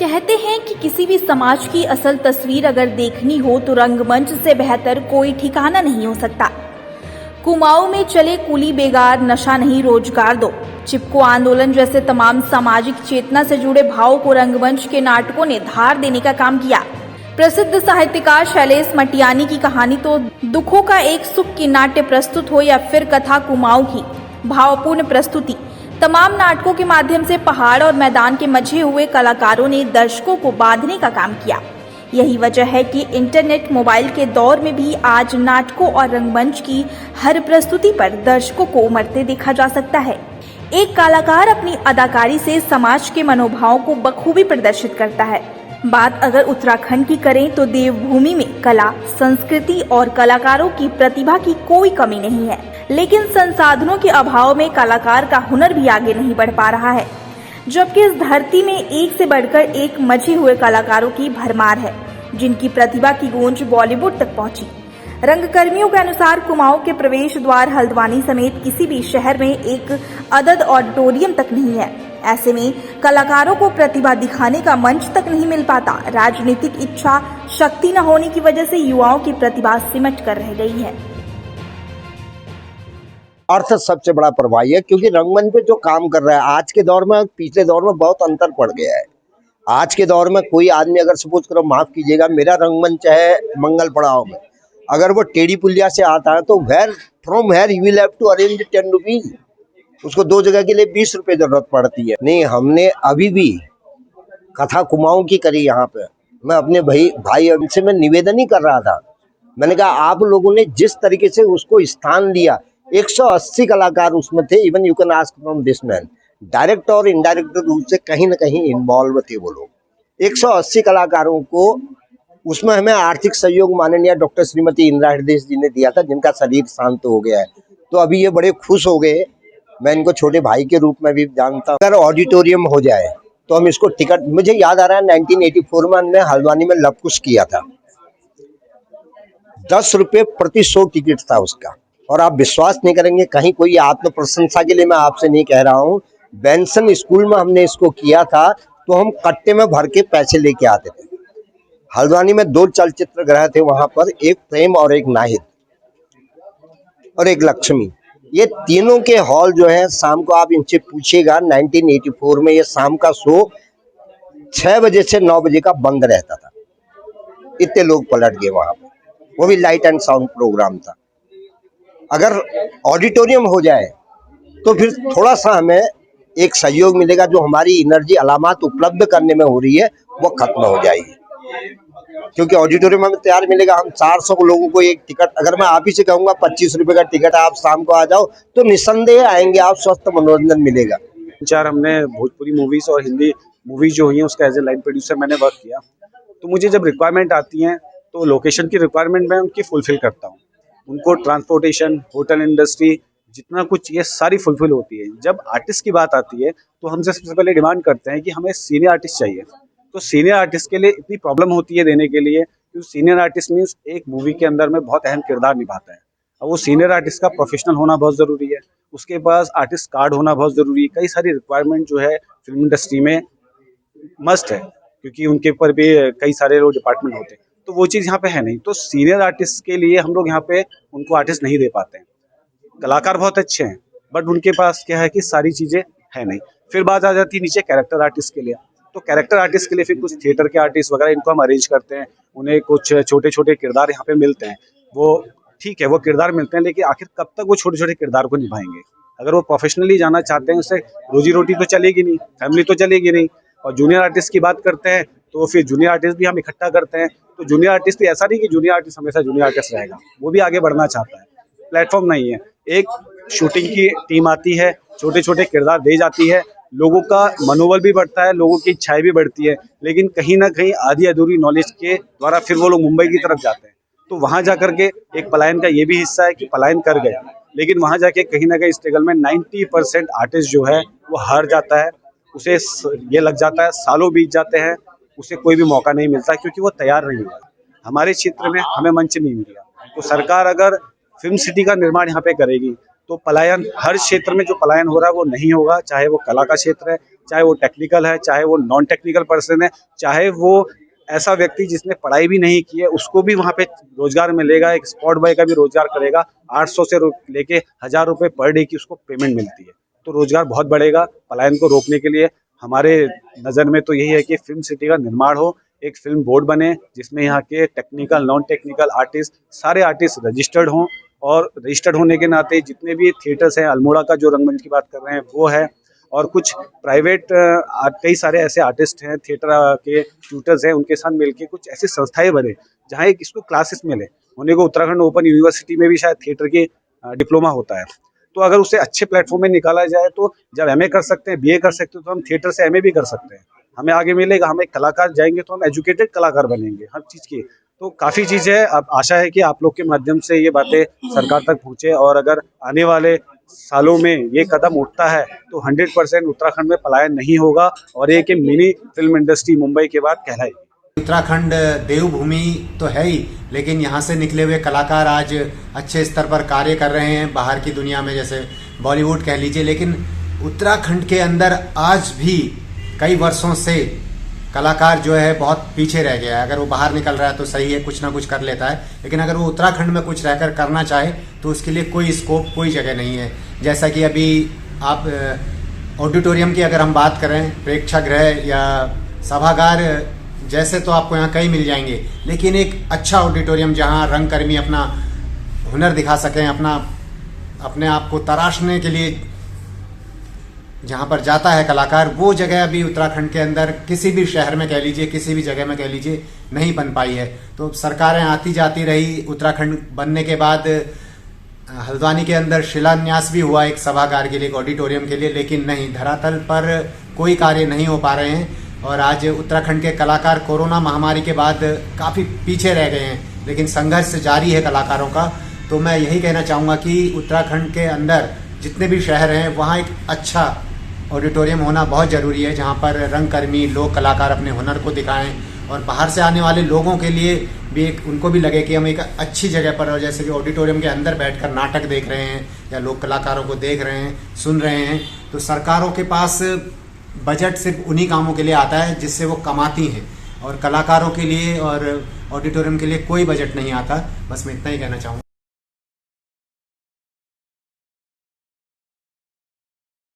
कहते हैं कि किसी भी समाज की असल तस्वीर अगर देखनी हो तो रंगमंच से बेहतर कोई ठिकाना नहीं हो सकता। कुमाऊं में चले कूली बेगार, नशा नहीं रोजगार दो, चिपको आंदोलन जैसे तमाम सामाजिक चेतना से जुड़े भावों को रंगमंच के नाटकों ने धार देने का काम किया। प्रसिद्ध साहित्यकार शैलेश मटियानी की कहानी तो दुखों का एक सुख की नाट्य प्रस्तुत हो या फिर कथा कुमाऊं की भावपूर्ण प्रस्तुति, तमाम नाटकों के माध्यम से पहाड़ और मैदान के मझे हुए कलाकारों ने दर्शकों को बांधने का काम किया। यही वजह है कि इंटरनेट मोबाइल के दौर में भी आज नाटकों और रंगमंच की हर प्रस्तुति पर दर्शकों को उमड़ते देखा जा सकता है। एक कलाकार अपनी अदाकारी से समाज के मनोभावों को बखूबी प्रदर्शित करता है। बात अगर उत्तराखंड की करें तो देवभूमि में कला, संस्कृति और कलाकारों की प्रतिभा की कोई कमी नहीं है, लेकिन संसाधनों के अभाव में कलाकार का हुनर भी आगे नहीं बढ़ पा रहा है। जबकि इस धरती में एक से बढ़कर एक मचे हुए कलाकारों की भरमार है, जिनकी प्रतिभा की गूंज बॉलीवुड तक पहुंची। रंगकर्मियों के अनुसार कुमाऊं के प्रवेश द्वार हल्द्वानी समेत किसी भी शहर में एक अदद ऑडिटोरियम तक नहीं है। ऐसे में कलाकारों को प्रतिभा दिखाने का मंच तक नहीं मिल पाता। राजनीतिक इच्छा शक्ति न होने की वजह से युवाओं की प्रतिभा सिमट कर रह गई है। अर्थ सबसे बड़ा प्रभावी है, क्योंकि रंगमंच पे जो काम कर रहा है आज के दौर में पिछले दौर में बहुत अंतर पड़ गया है। आज के दौर में कोई आदमी अगर सपोज करो, माफ कीजिएगा, मेरा रंगमंच है मंगल पड़ाव में, अगर वो टेढ़ी पुलिया से आता है तो from where you will have to arrange 10 rupees, उसको 2 जगह के लिए 20 रुपए जरूरत पड़ती है। नहीं, हमने अभी भी कथा कुमाऊं की करी यहाँ पे। मैं अपने भाई से मैं निवेदन ही कर रहा था, मैंने कहा आप लोगों ने जिस तरीके से उसको स्थान दिया, 180 कलाकार उसमें थे। Even you can ask from this man, direct और इनडायरेक्ट रूप से कहीं ना कहीं इन्वॉल्व थे वो लोग। 180 कलाकारों को उसमें हमें आर्थिक सहयोग माननीय डॉक्टर श्रीमती इंदिरा हृदय जी ने दिया था, जिनका शरीर शांत हो गया है, तो अभी ये बड़े खुश हो गए। मैं इनको छोटे भाई के रूप में भी जानता हूँ। अगर ऑडिटोरियम हो जाए तो हम इसको टिकट, मुझे याद आ रहा है 1984 में हमने हल्द्वानी में लवकुश किया था, 10 रुपए प्रति 100 टिकट था उसका। और आप विश्वास नहीं करेंगे, कहीं कोई आत्म प्रशंसा के लिए मैं आपसे नहीं कह रहा हूँ, बेंसन स्कूल में हमने इसको किया था तो हम कट्टे में भर के पैसे लेके आते थे। हल्द्वानी में 2 चलचित्र गृह थे वहां पर, एक प्रेम और एक नाहिद और एक लक्ष्मी। ये तीनों के हॉल जो है, शाम को आप इनसे पूछिएगा, 1984 में ये शाम का शो 6 बजे से 9 बजे का बंद रहता था। इतने लोग पलट गए वहां पर, वो भी लाइट एंड साउंड प्रोग्राम था। अगर ऑडिटोरियम हो जाए तो फिर थोड़ा सा हमें एक सहयोग मिलेगा, जो हमारी एनर्जी अलामात उपलब्ध करने में हो रही है वो खत्म हो जाएगी। क्योंकि ऑडिटोरियम में तैयार मिलेगा, हम 400 लोगों को एक टिकट, अगर मैं आप ही से कहूंगा 25 रुपए का टिकट है, आप शाम को आ जाओ, तो निस्संदेह आएंगे आप, स्वस्थ मनोरंजन मिलेगा। 4 हमने भोजपुरी मूवीज और हिंदी मूवीज जो हुई हैं उसका एज ए लाइन प्रोड्यूसर मैंने वर्क किया। तो मुझे जब रिक्वायरमेंट आती हैं तो लोकेशन की रिक्वायरमेंट मैं उनकी फुलफिल करता हूँ। उनको ट्रांसपोर्टेशन, होटल इंडस्ट्री, जितना कुछ ये सारी फुलफिल होती है। जब आर्टिस्ट की बात आती है तो हमसे सबसे पहले डिमांड करते हैं कि हमें सीनियर आर्टिस्ट चाहिए। तो सीनियर आर्टिस्ट के लिए इतनी प्रॉब्लम होती है देने के लिए, क्योंकि सीनियर आर्टिस्ट मीन्स एक मूवी के अंदर में बहुत अहम किरदार निभाता है। अब वो सीनियर आर्टिस्ट का प्रोफेशनल होना बहुत ज़रूरी है, उसके पास आर्टिस्ट कार्ड होना बहुत ज़रूरी है। कई सारी रिक्वायरमेंट जो है फिल्म इंडस्ट्री में मस्ट है, क्योंकि उनके ऊपर भी कई सारे लोग डिपार्टमेंट होते हैं, तो वो चीज़ यहाँ पे है नहीं। तो सीनियर आर्टिस्ट के लिए हम लोग यहाँ पे उनको आर्टिस्ट नहीं दे पाते हैं। कलाकार बहुत अच्छे हैं बट उनके पास क्या है कि सारी चीज़ें है नहीं। फिर बात आ जाती है नीचे कैरेक्टर आर्टिस्ट के लिए। तो कैरेक्टर आर्टिस्ट के लिए फिर कुछ थिएटर के आर्टिस्ट वगैरह इनको हम अरेंज करते हैं, उन्हें कुछ छोटे छोटे किरदार यहाँ पे मिलते हैं। वो ठीक है, वो किरदार मिलते हैं, लेकिन आखिर कब तक वो छोटे छोटे किरदार को निभाएंगे? अगर वो प्रोफेशनली जाना चाहते हैं, उससे रोजी रोटी तो चलेगी नहीं, फैमिली तो चलेगी नहीं। और जूनियर आर्टिस्ट की बात करते हैं तो फिर जूनियर आर्टिस्ट भी हम इकट्ठा करते हैं। तो जूनियर आर्टिस्ट ऐसा नहीं कि जूनियर आर्टिस्ट हमेशा जूनियर आर्टिस्ट रहेगा, वो भी आगे बढ़ना चाहता है। प्लेटफॉर्म नहीं है, एक शूटिंग की टीम आती है, छोटे छोटे किरदार दे जाती है, लोगों का मनोबल भी बढ़ता है, लोगों की इच्छाएं भी बढ़ती है। लेकिन कहीं ना कहीं आधी अधूरी नॉलेज के द्वारा फिर वो लोग मुंबई की तरफ जाते हैं। तो वहां जाकर के एक पलायन का ये भी हिस्सा है कि पलायन कर गए, लेकिन वहां जाके कहीं ना कहीं स्ट्रगल में 90% आर्टिस्ट जो है वो हार जाता है। उसे ये लग जाता है, सालों बीत जाते हैं, उसे कोई भी मौका नहीं मिलता क्योंकि वो तैयार नहीं हुआ। हमारे क्षेत्र में हमें मंच नहीं मिला। तो सरकार अगर फिल्म सिटी का निर्माण यहाँ पे करेगी तो पलायन, हर क्षेत्र में जो पलायन हो रहा है वो नहीं होगा, चाहे वो कला का क्षेत्र है, चाहे वो टेक्निकल है, चाहे वो नॉन टेक्निकल पर्सन है, चाहे वो ऐसा व्यक्ति जिसने पढ़ाई भी नहीं की है, उसको भी वहाँ पे रोजगार मिलेगा। एक स्पॉट बॉय का भी रोजगार करेगा, 800 से लेके 1000 रुपये पर डे की उसको पेमेंट मिलती है। तो रोजगार बहुत बढ़ेगा। पलायन को रोकने के लिए हमारे नज़र में तो यही है कि फिल्म सिटी का निर्माण हो, एक फिल्म बोर्ड बने जिसमें यहाँ के टेक्निकल नॉन टेक्निकल आर्टिस्ट, सारे आर्टिस्ट रजिस्टर्ड हों, और रजिस्टर्ड होने के नाते जितने भी थिएटर्स हैं, अल्मोड़ा का जो रंगमंच की बात कर रहे हैं वो है, और कुछ प्राइवेट कई सारे ऐसे आर्टिस्ट हैं, थिएटर के ट्यूटर्स हैं, उनके साथ मिलके कुछ ऐसी संस्थाएं बने जहाँ एक इसको क्लासेस मिले। होने को उत्तराखंड ओपन यूनिवर्सिटी में भी शायद थिएटर की डिप्लोमा होता है, तो अगर उसे अच्छे प्लेटफॉर्म में निकाला जाए तो जब एमए कर सकते हैं, बीए कर सकते हैं, तो हम थिएटर से एमए भी कर सकते हैं। हमें आगे मिलेगा, हम एक कलाकार जाएंगे तो हम एजुकेटेड कलाकार बनेंगे हर चीज़ की। तो काफ़ी चीज़ है। अब आशा है कि आप लोग के माध्यम से ये बातें सरकार तक पहुँचे, और अगर आने वाले सालों में ये कदम उठता है तो 100% उत्तराखंड में पलायन नहीं होगा, और एक मिनी फिल्म इंडस्ट्री मुंबई के बाद कहलाएगी। उत्तराखंड देवभूमि तो है ही, लेकिन यहाँ से निकले हुए कलाकार आज अच्छे स्तर पर कार्य कर रहे हैं बाहर की दुनिया में, जैसे बॉलीवुड कह लीजिए। लेकिन उत्तराखंड के अंदर आज भी कई वर्षों से कलाकार जो है बहुत पीछे रह गया है। अगर वो बाहर निकल रहा है तो सही है, कुछ ना कुछ कर लेता है, लेकिन अगर वो उत्तराखंड में कुछ रहकर करना चाहे तो उसके लिए कोई स्कोप, कोई जगह नहीं है। जैसा कि अभी आप ऑडिटोरियम की अगर हम बात करें, प्रेक्षागृह या सभागार जैसे तो आपको यहाँ कई मिल जाएंगे, लेकिन एक अच्छा ऑडिटोरियम जहाँ रंगकर्मी अपना हुनर दिखा सकें, अपने आप को तराशने के लिए जहाँ पर जाता है कलाकार, वो जगह अभी उत्तराखंड के अंदर किसी भी शहर में कह लीजिए, किसी भी जगह में कह लीजिए, नहीं बन पाई है। तो सरकारें आती जाती रही। उत्तराखंड बनने के बाद हल्द्वानी के अंदर शिलान्यास भी हुआ एक सभागार के लिए, एक ऑडिटोरियम के लिए, लेकिन नहीं, धरातल पर कोई कार्य नहीं हो पा रहे हैं। और आज उत्तराखंड के कलाकार कोरोना महामारी के बाद काफ़ी पीछे रह गए हैं, लेकिन संघर्ष जारी है कलाकारों का। तो मैं यही कहना चाहूँगा कि उत्तराखंड के अंदर जितने भी शहर हैं वहाँ एक अच्छा ऑडिटोरियम होना बहुत ज़रूरी है, जहाँ पर रंगकर्मी, लोक कलाकार अपने हुनर को दिखाएं, और बाहर से आने वाले लोगों के लिए भी एक, उनको भी लगे कि हम एक अच्छी जगह पर, और जैसे कि ऑडिटोरियम के अंदर बैठकर नाटक देख रहे हैं या लोक कलाकारों को देख रहे हैं, सुन रहे हैं। तो सरकारों के पास बजट सिर्फ उन्हीं कामों के लिए आता है जिससे वो कमाती हैं, और कलाकारों के लिए और ऑडिटोरियम के लिए कोई बजट नहीं आता। बस मैं इतना ही कहना चाहूँगा।